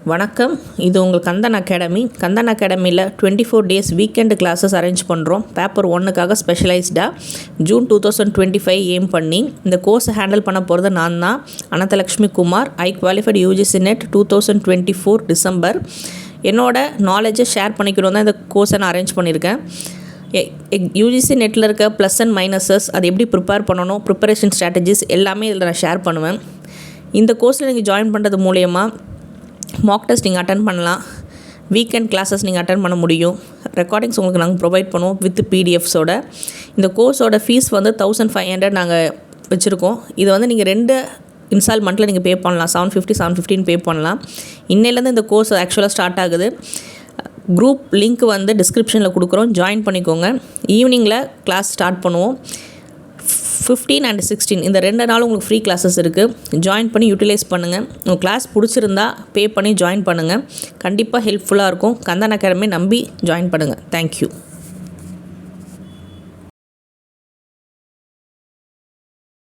வணக்கம், இது உங்கள் கந்தன் அகாடமி. கந்தன் அகாடமியில் 24 days வீக்கெண்டு கிளாஸஸ் அரேஞ்ச் பண்ணுறோம். பேப்பர் 1க்காக ஸ்பெஷலைஸ்டாக ஜூன் 2025 எய்ம் பண்ணி இந்த கோர்ஸை ஹேண்டில் பண்ண போகிறது நான் தான், அனந்தலக்ஷ்மி குமார். ஐ குவாலிஃபைடு UGC NET 2024 டிசம்பர். என்னோட நாலேஜை ஷேர் பண்ணிக்கிறோம் தான் இந்த கோர்ஸை நான் அரேஞ்ச் பண்ணியிருக்கேன். UGC நெட்டில் இருக்க ப்ளஸ் அண்ட் மைனஸஸ், அது எப்படி ப்ரிப்பேர் பண்ணணும், ப்ரிப்பரேஷன் ஸ்ட்ராட்டஜிஸ் எல்லாமே இதில் நான் ஷேர் பண்ணுவேன். இந்த கோர்ஸில் நீங்கள் ஜாயின் பண்ணுறது மூலயமா மாக் டெஸ்ட் நீங்கள் அட்டன் பண்ணலாம், வீக்கெண்ட் கிளாஸஸ் நீங்கள் அட்டன் பண்ண முடியும், ரெக்கார்டிங்ஸ் உங்களுக்கு நாங்கள் ப்ரொவைட் பண்ணுவோம் வித் PDFஸோட. இந்த கோர்ஸோட ஃபீஸ் வந்து 1500 நாங்கள் வச்சுருக்கோம். இதை வந்து நீங்கள் 2 இன்ஸ்டால்மெண்ட்டில் நீங்கள் பே பண்ணலாம். 750 பே பண்ணலாம். இன்னையிலேருந்து இந்த கோர்ஸ் ஆக்சுவலாக ஸ்டார்ட் ஆகுது. குரூப் லிங்க் வந்து டிஸ்கிரிப்ஷனில் கொடுக்குறோம், ஜாயின் பண்ணிக்கோங்க. ஈவினிங்கில் கிளாஸ் ஸ்டார்ட் பண்ணுவோம். 15 and 16 இந்த 2 நாளும் உங்களுக்கு ஃப்ரீ கிளாஸஸ் இருக்குது. ஜாயின் பண்ணி யூட்டிலைஸ் பண்ணுங்கள். உங்கள் கிளாஸ் பிடிச்சிருந்தா பே பண்ணி ஜாயின் பண்ணுங்கள். கண்டிப்பாக ஹெல்ப்ஃபுல்லாக இருக்கும். கந்தன் அகாடமி நம்பி ஜாயின் பண்ணுங்கள். தேங்க்யூ.